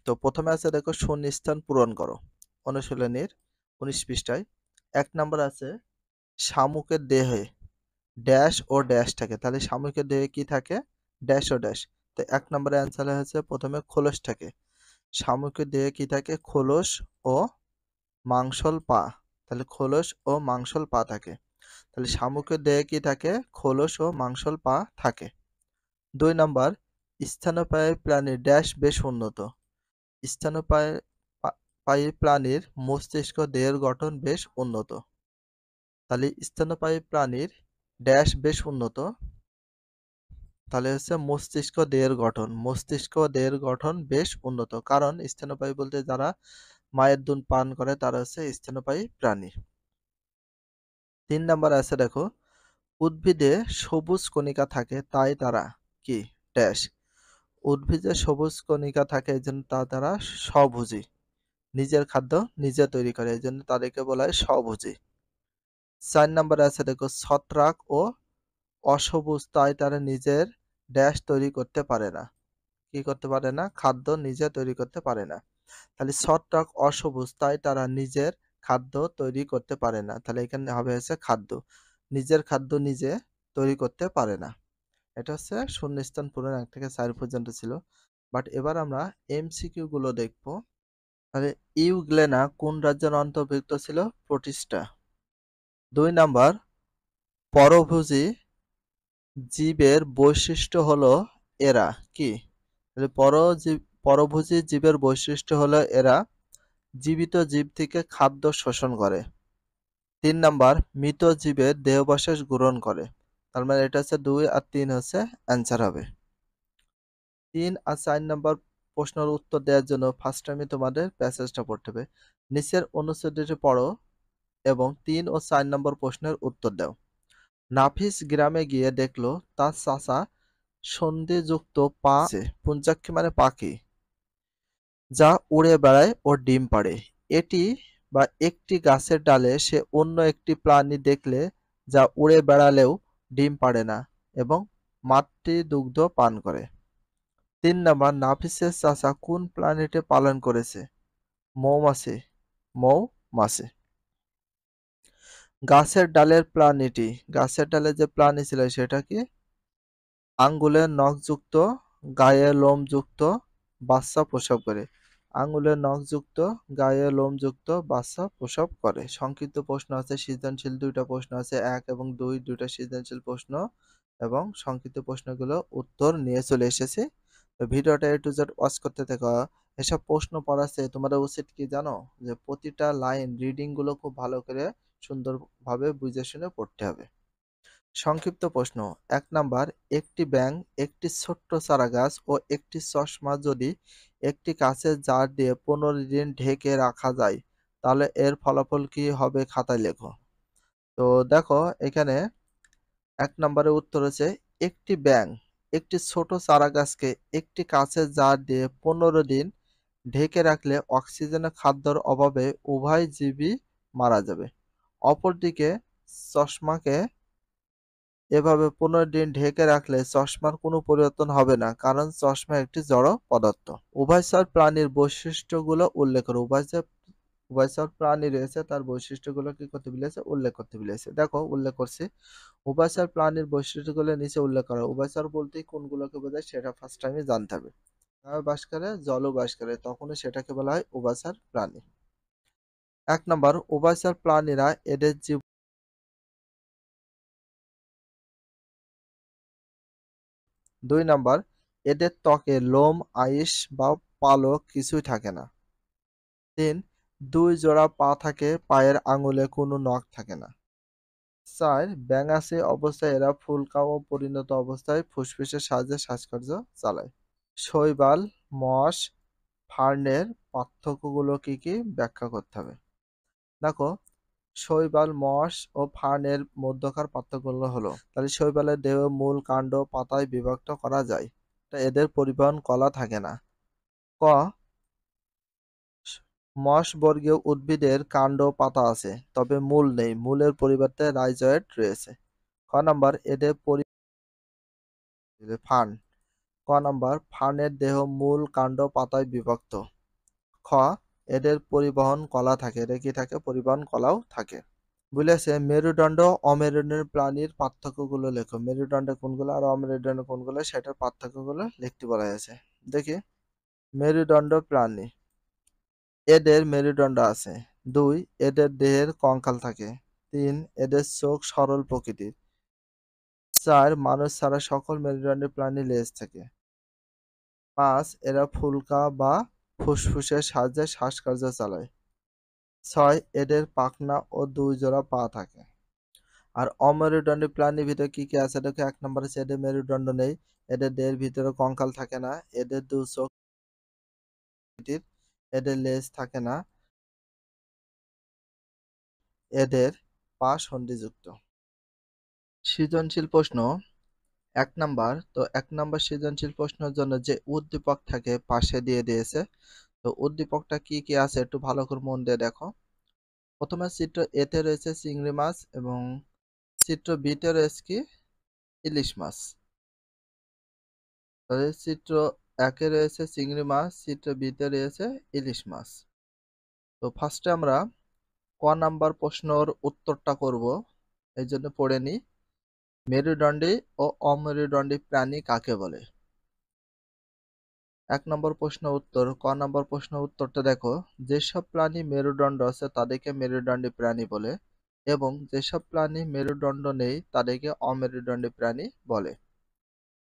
তো প্রথমে আছে দেখো শূন্যস্থান পূরণ করো। অনুশীলনীর 19 পৃষ্ঠায় 1 নাম্বার আছে শামুকের দেহে ড্যাশ ও ড্যাশ থাকে। তাহলে শামুকের দেহে কি থাকে? Dash O dash. তো 1 নম্বরের অ্যান্সার হচ্ছে প্রথমে খোলস থাকে। শামুকের দেহে কি থাকে? খোলস ও মাংসল পা। তাহলে খোলস ও মাংসল পা থাকে। তাহলে শামুকের দেহে কি থাকে? খোলস ও মাংসল পা থাকে। 2 নাম্বার স্তন্যপায়ী প্রাণীর ড্যাশ বেশ উন্নত। স্তন্যপায়ী পায়ী প্রাণীর মস্তিষ্ক দেহের গঠন বেশ উন্নত। তাহলে স্তন্যপায়ী প্রাণীর ড্যাশ বেশ উন্নত। তাহলে হচ্ছে মস্তিষ্ক দেহের গঠন। মস্তিষ্ক দেহের গঠন বেশ উন্নত। কারণ স্তন্যপায়ী বলতে যারা মায়ের দুধ পান করে তারা হচ্ছে স্তন্যপায়ী প্রাণী। 3 নাম্বার আছে দেখো, উদ্ভিদে সবুজ কণিকা থাকে তাই তারা কি? ড্যাশ। উদ্ভিদে সবুজ কণিকা থাকে এজন্য তারা স্বভোজী। নিজের খাদ্য নিজে তৈরি করে এজন্য তাদেরকে বলা হয় স্বভোজী। 4 নাম্বারে আছে দেখো, ছত্রাক ও অসবুজ তাই তারা নিজের ড্যাশ তৈরি করতে পারে না। কি করতে পারে না? খাদ্য নিজে তৈরি করতে পারে না। তাহলে ছত্রাক অসবুজ তাই তারা নিজের খাদ্য তৈরি করতে পারে না। তাহলে এখানে হবে হচ্ছে খাদ্য। নিজের খাদ্য নিজে তৈরি করতে পারে না। এটা হচ্ছে শূন্যস্থান পূরণ 1 থেকে 4 পর্যন্ত ছিল। বাট এবার আমরা এমসিকিউ গুলো দেখব। তাহলে ইউগ্লেনা কোন রাজ্যের অন্তর্ভুক্ত ছিল? প্রোটিস্টা। 2 নাম্বার পরভোজী জীবের বৈশিষ্ট্য হলো এরা কি? তাহলে পরভোজী জীবের বৈশিষ্ট্য হলো এরা জীবিত জীব থেকে খাদ্য শোষণ করে। 3 নাম্বার মৃত জীবের দেহাবশেষ গ্রহণ করে। তার মানে এটা হচ্ছে 2 আর 3 হচ্ছে অ্যান্সার হবে। 3 আর 4 নাম্বার প্রশ্নের উত্তর দেওয়ার জন্য ফার্স্ট আমি তোমাদের প্যাসেজটা পড়তে হবে। নিচের অনুচ্ছেদটি পড়ো এবং 3 ও 4 নম্বর প্রশ্নের উত্তর দাও। নাফিস গ্রামে গিয়ে দেখলো তার চাচা সন্ধিযুক্ত পা আছে। পুঞ্জাক্ষী মানে পাখি, যা উড়ে বেড়ায় ও ডিম পাড়ে। এটি বা একটি গাছের ডালে সে অন্য একটি প্রাণী দেখলে যা উড়ে বেড়ালেও ডিম পাড়ে না এবং মাতৃ দুগ্ধ পান করে। 3 নাম্বার নাফিসের চাচা কোন প্রাণীটি পালন করেছে? মৌমাছি। মৌমাছি। গাছের ডালের প্রাণীটি, গাছের ডালে যে প্রাণী ছিল সেটা কি? আঙ্গুলের নখযুক্ত গায়ে লোমযুক্ত বাচ্চা প্রসব করে। আঙ্গুলের নখযুক্ত গায়ে লোমযুক্ত বাচ্চা প্রসব করে। সংক্ষিপ্ত প্রশ্ন আছে, সৃজনশীল 2টা প্রশ্ন আছে, 1 এবং 2 2টা সৃজনশীল প্রশ্ন এবং সংক্ষিপ্ত প্রশ্নগুলো উত্তর নিয়ে চলে এসেছি। তো ভিডিওটা A to Z ওয়াচ করতে থাকো। এসব প্রশ্ন পড়ার চেয়ে তোমাদের উচিত কি জানো? যে প্রতিটা লাইন রিডিং গুলো খুব ভালো করে সুন্দরভাবে বুঝে শুনে পড়তে হবে। সংক্ষিপ্ত প্রশ্ন 1 নাম্বার, একটি ব্যাঙ, একটি ছোট্ট চারাগাছ ও একটি চশমা যদি একটি কাঁচের জার দিয়ে 15 দিন ঢেকে রাখা যায় তাহলে এর ফলাফল কি হবে? খাতায় লেখো। তো দেখো এখানে 1 নম্বরের উত্তর হচ্ছে একটি ব্যাঙ একটি ছোট চারাগাছকে একটি কাঁচের জার দিয়ে 15 দিন ঢেকে রাখলে অক্সিজেনের খাদ্যের অভাবে উভয় জীবই মারা যাবে। অপরদিকে চশমাকে এভাবে 15 দিন ঢেকে রাখলে চশমার কোনো পরিবর্তন হবে না, কারণ চশমা একটি জড় পদার্থ। উভয়চর প্রাণীর বৈশিষ্ট্যগুলো উল্লেখ করো। উভয়চর প্রাণী রয়েছে তার বৈশিষ্ট্যগুলো কি করতে বলেছে? উল্লেখ করতে বলেছে। দেখো উল্লেখ করছি, উভয়চর প্রাণীর বৈশিষ্ট্যগুলো নিচে উল্লেখ করা। উভয়চর বলতে কোনগুলোকে বোঝায় সেটা ফার্স্ট টাইমে জানতে হবে। বাস করে, জলও বাস করে, তখনই সেটাকে বলা হয় উভয়চর প্রাণী। 1 নম্বর, উভয়চর প্রাণীরা এদের জীব 2 নাম্বার, এদের ত্বকে লোম, আইস বা পালক কিছুই থাকে না। 3, 2 জোড়া পা থাকে, পায়ের আঙুলে কোনো নখ থাকে না। 4, ব্যাঙাচি অবস্থায় এরা ফুলকাম ও পরিণত অবস্থায় ফুসফুসের সাহায্যে শ্বাসকার্য চালায়। শৈবাল, মশ, ফার্নের পার্থক্যগুলো কি কি ব্যাখ্যা করতে হবে। দেখো শৈবাল, মশ ও ফার্নের মধ্যকার পার্থক্যগুলো হলো, তাহলে শৈবালের দেহ মূল, কাণ্ড, পাতায় বিভক্ত করা যায়। এদের পরিবহন কলা থাকে না। ক, মশবর্গীয় উদ্ভিদের কাণ্ড, পাতা আছে তবে মূল নেই, মূলের পরিবর্তে রাইজয়েড রয়েছে। খ নাম্বার, এদের ফার্ন, ক নাম্বার ফার্নের দেহ মূল কাণ্ড পাতায় বিভক্ত। খ এদের পরিবহন কলা থাকে, এদের কি থাকে? পরিবহন কলাও থাকে। বলেছে মেরুদণ্ড অমেরুদণ্ডের প্রাণীর পার্থক্যগুলো লেখো। মেরুদণ্ড কোনগুলো আর অমেরুদণ্ড কোনগুলো সেটার পার্থক্যগুলো লিখতে বলা হয়েছে। দেখি, মেরুদণ্ড প্রাণী, এদের মেরুদণ্ড আছে। 2 এদের দেহের কঙ্কাল থাকে। 3 এদের চোখ সরল প্রকৃতির। 4 মানুষ ছাড়া সকল মেরুদণ্ডী প্রাণীর লেজ থাকে। 5 এরা ফুলকা বা ফুসফুসের সাহায্যে শ্বাসকার্য চালায়। 6 এদের পাখনা ও 2 জোড়া পা থাকে। আর অমেরুদণ্ডী প্রাণীর ভিতরে কি কি আছে দেখো। 1 নম্বর হচ্ছে এদের মেরুদণ্ড নেই, এদের দেহের ভিতরে কঙ্কাল থাকে না, এদের 2 চোখ, এদের লেজ থাকে না, এদের পা সন্ধিযুক্ত। সৃজনশীল প্রশ্ন 1 নাম্বার। তো 1 নাম্বার সৃজনশীল প্রশ্নের জন্য যে উদ্দীপক থাকে পাশে দিয়ে দিয়েছে। তো উদ্দীপকটা কি কি আছে একটু ভালো করে মন দিয়ে দেখো। প্রথমে চিত্র এতে রয়েছে চিংড়ি মাছ এবং চিত্র বিতে রয়েছে কি? ইলিশ মাছ। তাহলে চিত্র একে রয়েছে চিংড়ি মাছ, চিত্র বিতে রয়েছে ইলিশ মাছ। তো ফার্স্টে আমরা ক নাম্বার প্রশ্নের উত্তরটা করব, এই জন্য পড়ে নিই। মেরুদণ্ডী ও অমেরুদণ্ডী প্রাণী কাকে বলে? 1 নম্বর প্রশ্ন উত্তর। ক নম্বর প্রশ্ন উত্তরটা দেখো, যেসব প্রাণী মেরুদণ্ড আছে তাদেরকে মেরুদণ্ডী প্রাণী বলে এবং যেসব প্রাণী মেরুদণ্ড নেই তাদেরকে অমেরুদণ্ডী প্রাণী বলে।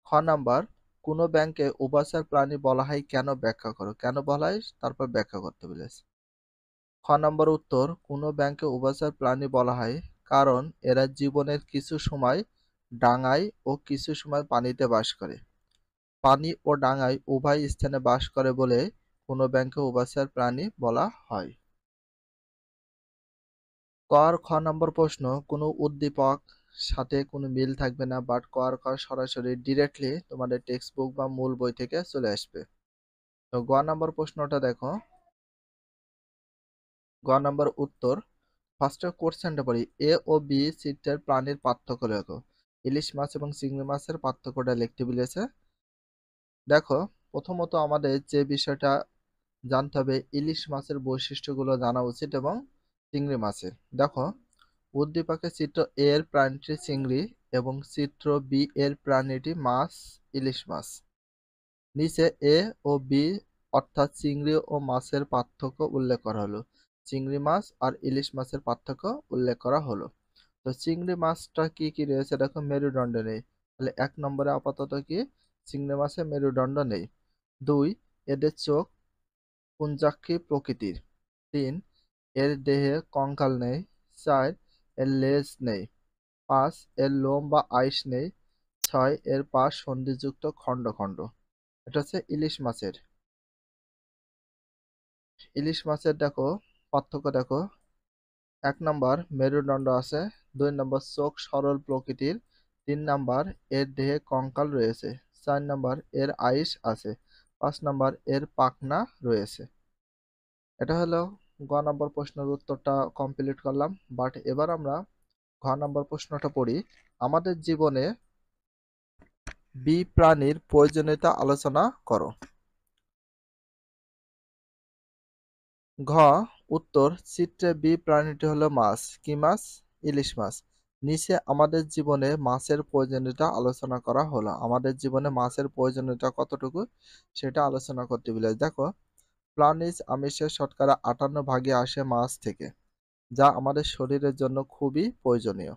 খ নাম্বার, কোনো ব্যাংকে উভচর প্রাণী বলা হয় কেন? ব্যাখ্যা করো। কেন বলা হয় তারপর ব্যাখ্যা করতে বলেছে। খ নম্বর উত্তর, কোনো ব্যাংকে উভচর প্রাণী বলা হয় কারণ এরা জীবনের কিছু সময় ডাঙায় ও কিছু সময় পানিতে বাস করে। পানি ও ডাঙায় উভয় স্থানে বাস করে বলে কোনো ব্যাংকে উভচর প্রাণী বলা হয়। ক আর খ নম্বর প্রশ্ন, কোনো উদ্দীপক সাথে কোনো মিল থাকবে না, বাট ক আর খ সরাসরি ডিরেক্টলি তোমাদের টেক্সট বুক বা মূল বই থেকে চলে আসবে। তো গ নম্বর প্রশ্নটা দেখো। গ নম্বর উত্তর, ফার্স্টে কোশ্চেনটা পড়ি। এ ও বি চিত্রের প্রাণীর পার্থক্য লেখো। ইলিশ মাছ এবং চিংড়ি মাছের পার্থক্যটা লিখতে বলেছে। দেখো, প্রথমত আমাদের যে বিষয়টা জানতে হবে, ইলিশ মাছের বৈশিষ্ট্যগুলো জানা উচিত এবং চিংড়ি মাছের। দেখো, উদ্দীপকে চিত্র এ এর প্রাণীটি চিংড়ি এবং চিত্র বি এর প্রাণীটি মাছ, ইলিশ মাছ। নিচে এ ও বি অর্থাৎ চিংড়ি ও মাছের পার্থক্য উল্লেখ করা হলো। চিংড়ি মাছ আর ইলিশ মাছের পার্থক্য উল্লেখ করা হলো। তো চিংড়ি মাছটা কি কি রয়েছে দেখো, মেরুদণ্ড নেই। তাহলে 1 নম্বরে আপাতত কি? চিংড়ি মাছের মেরুদণ্ড নেই। 2 এদের চোখ পুঞ্জাক্ষী প্রকৃতির। 3 এর দেহে কঙ্কাল নেই। 4 এর লেজ নেই। 5 এর লোম বা আইস নেই। 6 এর পা সন্ধিযুক্ত খণ্ড খণ্ড। এটা হচ্ছে ইলিশ মাছের। ইলিশ মাছের দেখো পার্থক্য দেখো। 1 নাম্বার মেরুদণ্ড আছে। 2 নাম্বার চোখ সরল প্রকৃতির। 3 নাম্বার এর দেহে কঙ্কাল রয়েছে। 4 নাম্বার এর আইস আছে। 5 নাম্বার এর পাখনা রয়েছে। এটা হলো গ নম্বর প্রশ্নের উত্তরটা কমপ্লিট করলাম। বাট এবার আমরা ঘ নম্বর প্রশ্নটা পড়ি। আমাদের জীবনে বি প্রাণীর প্রয়োজনীয়তা আলোচনা করো। ঘ উত্তর, চিত্রে বি প্রাণীটি হলো মাছ। কি মাছ? ইলিশ মাছ। নিচে আমাদের জীবনে মাছের প্রয়োজনীয়তা আলোচনা করা হলো। আমাদের জীবনে মাছের প্রয়োজনীয়তা কতটুকু সেটা আলোচনা করতে বলে। দেখো, প্রাণীজ আমিষের শতকরা 58 ভাগই আসে মাছ থেকে, যা আমাদের শরীরের জন্য খুবই প্রয়োজনীয়।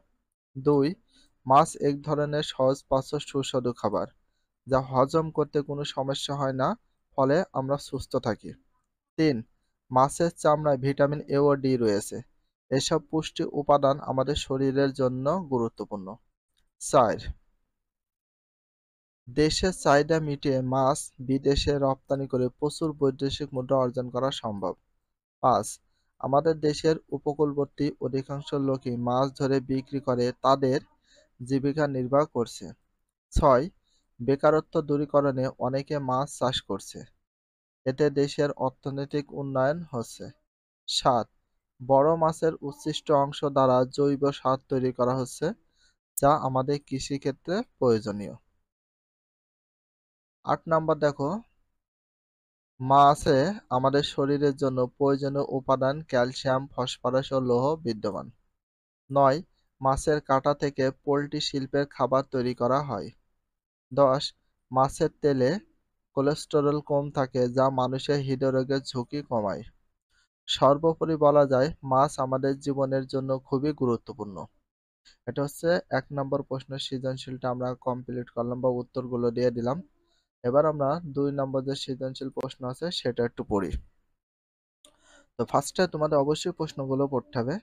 2 মাছ এক ধরনের সহজপাচ্য সুস্বাদু খাবার, যা হজম করতে কোনো সমস্যা হয় না, ফলে আমরা সুস্থ থাকি। 3 মাছের চামড়ায় ভিটামিন এ ও ডি রয়েছে। এসব পুষ্টি উপাদান আমাদের শরীরের জন্য গুরুত্বপূর্ণ। 4 দেশের চাহিদা মিটিয়ে মাছ বিদেশে রপ্তানি করে প্রচুর বৈদেশিক মুদ্রা অর্জন করা সম্ভব। 5 আমাদের দেশের উপকূলবর্তী অধিকাংশ লোকই মাছ ধরে বিক্রি করে তাদের জীবিকা নির্বাহ করছে। 6 বেকারত্ব দূরীকরণে অনেকে মাছ চাষ করছে, এতে দেশের অর্থনৈতিক উন্নয়ন হচ্ছে। 7 বড় মাছের উচ্ছিষ্ট অংশ দ্বারা জৈব সার তৈরি করা হচ্ছে, যা আমাদের কৃষিক্ষেত্রে প্রয়োজনীয়। 8 নাম্বার দেখো, মাছে আমাদের শরীরের জন্য প্রয়োজনীয় উপাদান ক্যালসিয়াম, ফসফরাস ও লৌহ বিদ্যমান। 9 মাছের কাঁটা থেকে পোল্ট্রি শিল্পের খাবার তৈরি করা হয়। 10 মাছের তেলে কোলেস্টেরল কম থাকে যা মানুষের হৃদরোগের ঝুঁকি কমায়। সর্বোপরি বলা যায় মাছ আমাদের জীবনের জন্য খুবই গুরুত্বপূর্ণ। এটা হচ্ছে 1 নম্বর প্রশ্নের সৃজনশীলটা আমরা কমপ্লিট করলাম বা উত্তরগুলো দিয়ে দিলাম। এবার আমরা 2 নম্বর যে সৃজনশীল প্রশ্ন আছে সেটা একটু পড়ি। তো ফার্স্টে তোমাদের অবশ্যই প্রশ্নগুলো পড়তে হবে।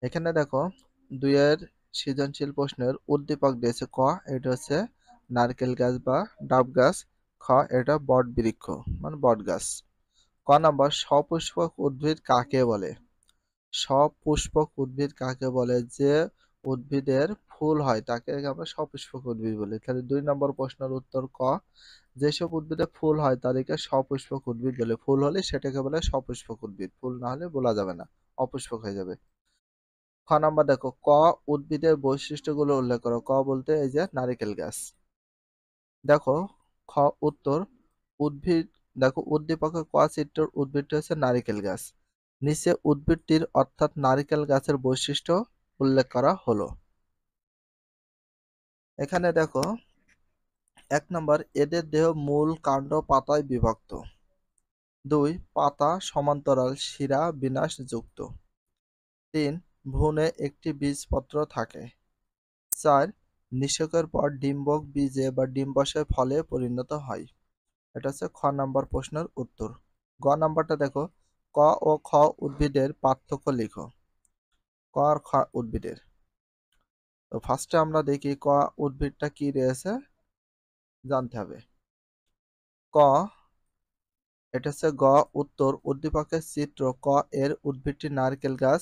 এখানে দেখো 2 এর সৃজনশীল প্রশ্নের উদ্দীপক দিয়েছে। ক এটা হচ্ছে নারকেল গাছ বা ডাব গাছ। খ এটা বট বৃক্ষ মানে বট গাছ। ক নাম্বার সপুষ্পক উদ্ভিদ কাকে বলে? সপুষ্পক উদ্ভিদ কাকে বলে? যে উদ্ভিদের ফুল হয় তাকে আমরা সপুষ্পক উদ্ভিদ বলি। তাহলে 2 নম্বর প্রশ্নের উত্তর ক, যেসব উদ্ভিদে ফুল হয় তাদেরকে সপুষ্পক উদ্ভিদ বলে। ফুল হলে সেটাকে বলে সপুষ্পক উদ্ভিদ, ফুল না হলে বলা যাবে না, অপুষ্পক হয়ে যাবে। খ নাম্বার দেখো, ক উদ্ভিদের বৈশিষ্ট্যগুলো উল্লেখ করো। ক বলতে এই যে নারিকেল গাছ। দেখো খ উত্তর, উদ্ভিদ দেখো উদ্দীপকের ক চিত্রের উদ্ভিদটি হচ্ছে নারিকেল গাছ। নিচে উদ্ভিদটির অর্থাৎ নারিকেল গাছের বৈশিষ্ট্য উল্লেখ করা হলো। এখানে দেখো 1 নম্বর, এদের দেহ মূল, কাণ্ড, পাতায় বিভক্ত। 2 পাতা সমান্তরাল, শিরা বিন্যাসযুক্ত। 3 ভ্রূণে একটি বীজপত্র থাকে। 4 নিষেকের পর ডিম্বক বীজে বা ডিম্বাশয় ফলে পরিণত হয়। এটা হচ্ছে খ নাম্বার প্রশ্নের উত্তর। গ নাম্বারটা দেখো, ক ও খ উদ্ভিদের পার্থক্য লিখো। ক আর খ উদ্ভিদের। তো ফার্স্টে আমরা দেখি ক উদ্ভিদটা কি রয়েছে জানতে হবে। ক এটা হচ্ছে গ উত্তর, উদ্দীপকের চিত্র। ক এর উদ্ভিদটি নারকেল গাছ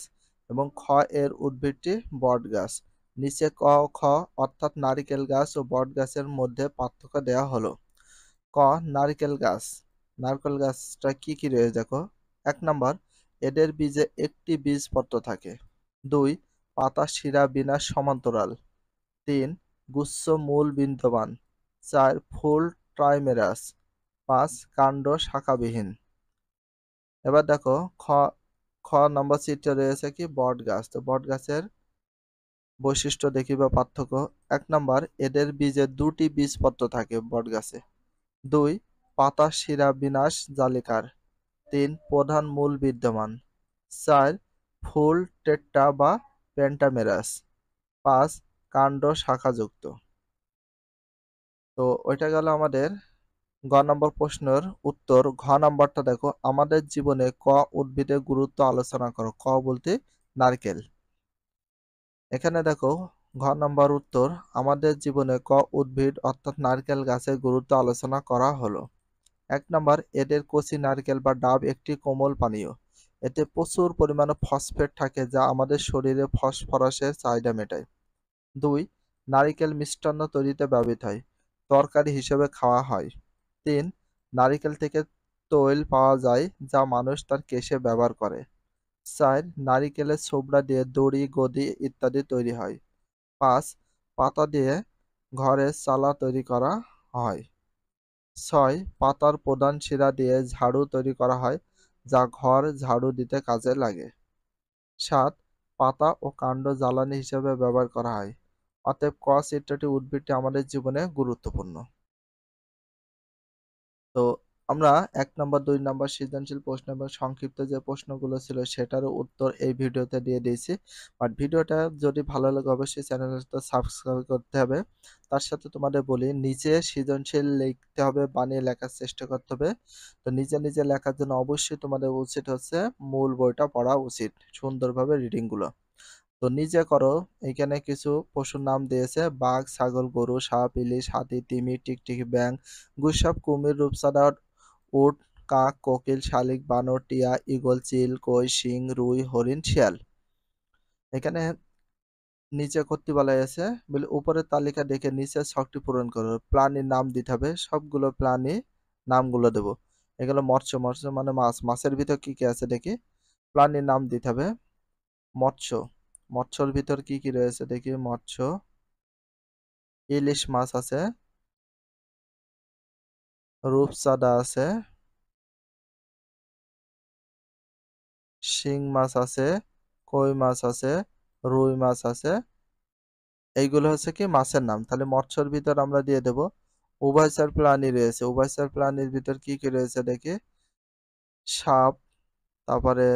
এবং খ এর উদ্ভিদটি বট গাছ। নিচে ক ও খ অর্থাৎ নারিকেল গাছ ও বট গাছের মধ্যে পার্থক্য দেওয়া হলো। ক নারকেল গাছ। নারকেল গাছটা কি কি রয়েছে দেখো। 1 নাম্বার, এদের বীজে একটি বীজপত্র থাকে। 2 পাতা শিরা বিন্যাস সমান্তরাল। 3 গুচ্ছ মূল বিদ্যমান। 4 ফুল ট্রাইমেরাস। 5 কাণ্ড শাখাবিহীন। এবার দেখো খ খ নম্বর চিত্রে রয়েছে কি বট গাছ। তো বট গাছের বৈশিষ্ট্য দেখি বা পার্থক্য। 1 নাম্বার, এদের বীজে দুটি বীজপত্র থাকে বট গাছে। 2 পাতা শিরা বিন্যাস জালিকার। 3 প্রধান মূল বিদ্যমান। 4 ফুল টেট্রা বা পেন্টামেরাস। 5 কাণ্ড শাখাযুক্ত। তো ওইটা গেল আমাদের গ নম্বর প্রশ্নের উত্তর। ঘ নম্বরটা দেখো, আমাদের জীবনে ক উদ্ভিদের গুরুত্ব আলোচনা করো। ক বলতে নারকেল। এখানে দেখো ঘ নম্বর উত্তর, আমাদের জীবনে ক উদ্ভিদ অর্থাৎ নারকেল গাছের গুরুত্ব আলোচনা করা হলো। 1 নাম্বার, এদের কচি নারকেল বা ডাব একটি কোমল পানীয়। এতে প্রচুর পরিমাণে ফসফেট থাকে যা আমাদের শরীরে ফসফরাসের চাহিদা মেটায়। 2 নারিকেল মিষ্টান্ন তৈরিতে ব্যবহৃত হয়, তরকারি হিসেবে খাওয়া হয়। 3 নারিকেল থেকে তৈল পাওয়া যায় যা মানুষ তার কেশে ব্যবহার করে। 4 নারিকেলের ছোবড়া দিয়ে দড়ি, গদি ইত্যাদি তৈরি হয়। 5 পাতা দিয়ে ঘরে চালা তৈরি করা হয়। 6 পাতার প্রধান শিরা দিয়ে ঝাড়ু তৈরি করা হয় যা ঘর ঝাড়ু দিতে কাজে লাগে। 7 পাতা ও কাণ্ড জ্বালানি হিসেবে ব্যবহার করা হয়। অতএব ক চিত্রটি উদ্ভিদটি আমাদের জীবনে গুরুত্বপূর্ণ। তো আমরা 1 নাম্বার 2 নাম্বার সৃজনশীল প্রশ্ন এবং সংক্ষিপ্ত যে প্রশ্নগুলো ছিল সেটারও উত্তর এই ভিডিওতে দিয়ে দিয়েছি। বাট ভিডিওটা যদি ভালো লাগে অবশ্যই চ্যানেলটা সাবস্ক্রাইব করতে হবে। তার সাথে তোমাদের বলি নিজে সৃজনশীল লিখতে হবে, বানিয়ে লেখার চেষ্টা করতে হবে। তো নিজে নিজে লেখার জন্য অবশ্যই তোমাদের উচিত হচ্ছে মূল বইটা পড়া উচিত, সুন্দরভাবে রিডিং গুলো। তো নিজে করো। এখানে কিছু পশুর নাম দিয়েছে, বাঘ, ছাগল, গরু, সাপ, ইলিশ, হাতি, তিমি, টিকটিকি, ব্যাঙ, গুইসাপ, কুমির, রূপচাঁদা, উট, কাক, কোকিল, শালিক, বানর, টিয়া, ঈগল, চিল, কই, শিং, রুই, হরিণ, শিয়াল। এখানে নিচে করতে বলা হয়েছে, বলে উপরের তালিকা দেখে নিচে ছকটি পূরণ করো। প্রাণীর নাম দিতে হবে, সবগুলো প্রাণী নামগুলো দেবো। এগুলো মৎস্য, মৎস্য মানে মাছ। মাছের ভিতর কি কি আছে দেখি। প্রাণীর নাম দিতে হবে। মৎস্য, মৎস্যর ভিতর কি কি রয়েছে দেখি। মৎস্য, ইলিশ মাছ আছে, রূপচাঁদা আছে, শিং মাছ আছে, কই মাছ আছে, রুই মাছ আছে। এইগুলো হচ্ছে কি মাছের নাম। তাহলে মৎস্যর ভিতর আমরা দিয়ে দেব উভয়চর প্রাণী রয়েছে। উভয়চর প্রাণীর ভিতর কি কি রয়েছে দেখি। সাপ, তারপরে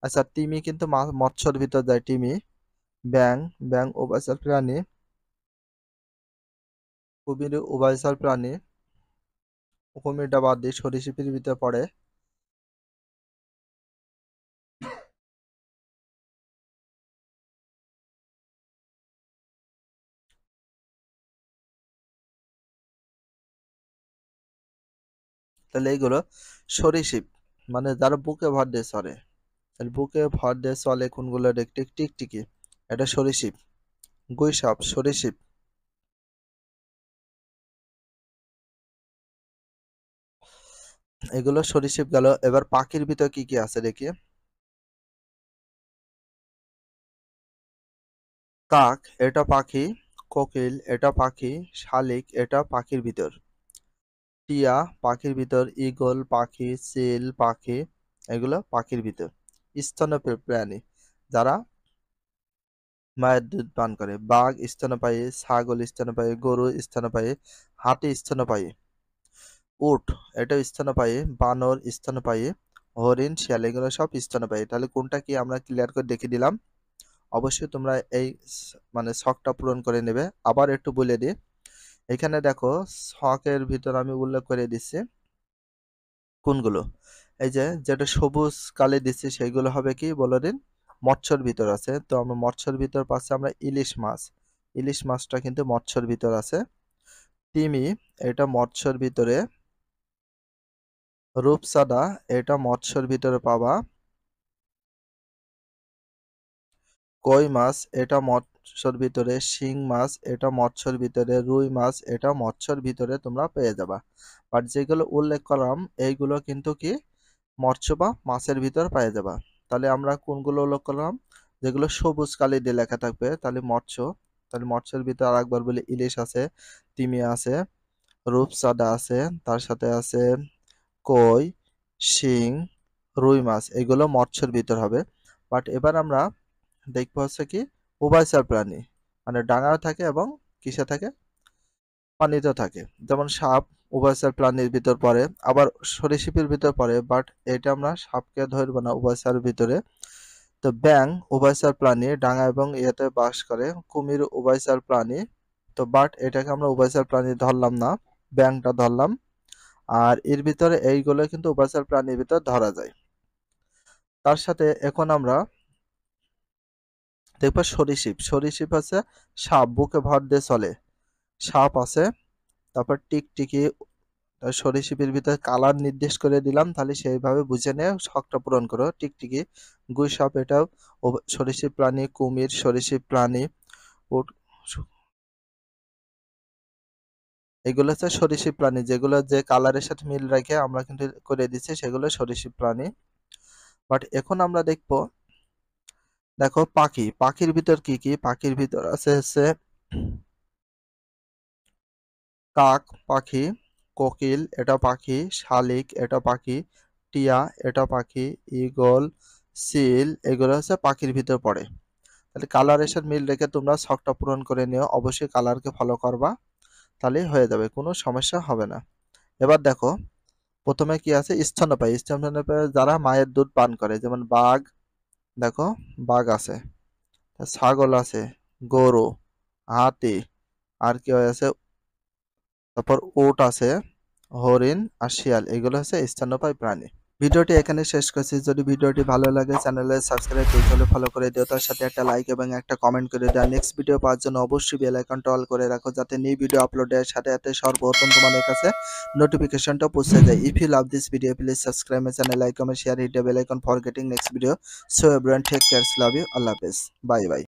আচ্ছা তিমি কিন্তু মৎস্যর ভিতর যায়, তিমি। ব্যাং, ব্যাং উভয়চর প্রাণী। কুমির উভয়চর প্রাণী, কুমিরটা বাদ দিয়ে সরীসৃপের ভিতর পড়ে। তাহলে এইগুলো সরীসৃপ, মানে যারা বুকে ভর দিয়ে চলে। তাহলে বুকে ভর দিয়ে চলে কোনগুলো দেখতে, টিকটিকি এটা সরীসৃপ। গুইসাপ সরীসৃপ। এগুলো সরীসৃপ গেল। এবার পাখির ভিতর কি কি আছে দেখি। কাক এটা পাখি, কোকিল এটা পাখি, শালিক এটা পাখির ভিতর, টিয়া পাখির ভিতর, ঈগল পাখি, চিল পাখি, এগুলো পাখির ভিতর। স্তন্যপায়ী প্রাণী যারা মায়ের দুধ পান করে। বাঘ স্তন্যপায়ী, ছাগল স্তন্যপায়ী, গরু স্তন্যপায়ী, হাতি স্তন্যপায়ী, উট এটা স্তন্যপায়ী, বানর স্তন্যপায়ী, হরিণ, শিয়াল এগুলো সব স্তন্যপায়ী। তাহলে কোনটা কি আমরা ক্লিয়ার করে দেখিয়ে দিলাম। অবশ্যই তোমরা এই মানে ছকটা পূরণ করে নেবে। আবার একটু বলে দিই, এখানে দেখো ছকের ভিতর আমি উল্লেখ করে দিচ্ছি কোনগুলো। এই যে যেটা সবুজ কালি দিচ্ছি সেইগুলো হবে কি বলে দিন, মৎস্যর ভিতর আছে। তো আমরা মৎস্যর ভিতর পাচ্ছি আমরা ইলিশ মাছ। ইলিশ মাছটা কিন্তু মৎস্যর ভিতর আছে। তিমি এটা মৎস্যর ভিতরে। রূপচাঁদা এটা মৎস্যর ভিতরে পাবা। কই মাছ এটা মৎস্যর ভিতরে, শিং মাছ এটা মৎস্যর ভিতরে, রুই মাছ এটা মৎস্যর ভিতরে তোমরা পেয়ে যাবা। বাট যেগুলো উল্লেখ করলাম এইগুলো কিন্তু কি মৎস্য বা মাছের ভিতর পেয়ে যাবা। তাহলে আমরা কোনগুলো উল্লেখ করলাম, যেগুলো সবুজ কালি দিয়ে লেখা থাকবে তাহলে মৎস্য। তাহলে মৎস্যের ভিতর আরেকবার বলি, ইলিশ আছে, তিমি আছে, রূপচাঁদা আছে, তার সাথে আছে কই, শিং, রুই মাছ, এগুলো মৎস্যের ভিতর হবে। বাট এবার আমরা দেখবো হচ্ছে কি উভয়চর প্রাণী, মানে ডাঙাও থাকে এবং কিসে থাকে, পানিতেও থাকে। যেমন সাপ উভয়চর প্রাণীর ভিতর পড়ে, আবার সরীসৃপের ভিতর পড়ে, বাট এটা আমরা সাপকে ধরবো না উভয়চরের ভিতরে। তো ব্যাং উভয়চর প্রাণী, ডাঙা এবং ইয়েতে বাস করে। কুমির উভয়চর প্রাণী, তো বাট এটাকে আমরা উভয়চর প্রাণী ধরলাম না, ব্যাংটা ধরলাম। আর এর ভিতরে এইগুলো কিন্তু উভয়চর প্রাণীর ভিতর ধরা যায়। তার সাথে এখন আমরা দেখবো সরীসৃপ। সরীসৃপ হচ্ছে সাপ, বুকে ভর দিয়ে চলে, সাপ আছে। তারপর টিকটিকি, সরীসৃপের ভিতরে কালার নির্দেশ করে দিলাম, তাহলে সেইভাবে বুঝে নিয়ে ছকটা পূরণ করো। টিকটিকি, গুইসাপ এটাও সরীসৃপ প্রাণী, কুমির সরীসৃপ প্রাণী, উট এগুলো হচ্ছে সরীসৃপ প্রাণী, যেগুলো যে কালারের সাথে মিল রেখে আমরা কিন্তু করে দিচ্ছি সেগুলো সরীসৃপ প্রাণী। বাট এখন আমরা দেখবো, দেখো পাখি, পাখির ভিতর কি কি। পাখির ভিতর আছে হচ্ছে কাক পাখি, কোকিল এটা পাখি, শালিক এটা পাখি, টিয়া এটা পাখি, ঈগল, চিল এগুলো হচ্ছে পাখির ভিতর পড়ে। তাহলে কালারের সাথে মিল রেখে তোমরা ছকটা পূরণ করে নিও। অবশ্যই কালারকে ফলো করবা, তাহলে হয়ে যাবে, কোনো সমস্যা হবে না। এবার দেখো প্রথমে কি আছে, স্তন্যপায়ী। স্তন্যপায়ী যারা মায়ের দুধ পান করে, যেমন বাঘ, দেখো বাঘ আছে, ছাগল আছে, গরু, হাতি, আর কি আছে, তারপর উট আছে, হরিণ আর শিয়াল, এগুলো হচ্ছে স্তন্যপায়ী প্রাণী। ভিডিওটি এখানে শেষ করছি। যদি ভিডিওটি ভালো লাগে চ্যানেলে সাবস্ক্রাইব পেজ হলে ফলো করে দিও, তার সাথে একটা লাইক এবং একটা কমেন্ট করে দাও। নেক্সট ভিডিও পাওয়ার জন্য অবশ্যই বেল আইকনটা অল করে রাখো, যাতে নিউ ভিডিও আপলোডের সাথে সাথে সর্বপ্রথম তোমাদের কাছে নোটিফিকেশনটা পৌঁছে যায়। If you love this video please subscribe my channel, like comment share, hit the bell icon for getting next video. So everyone take care, love you, আল্লাহ হাফেজ, বাই বাই।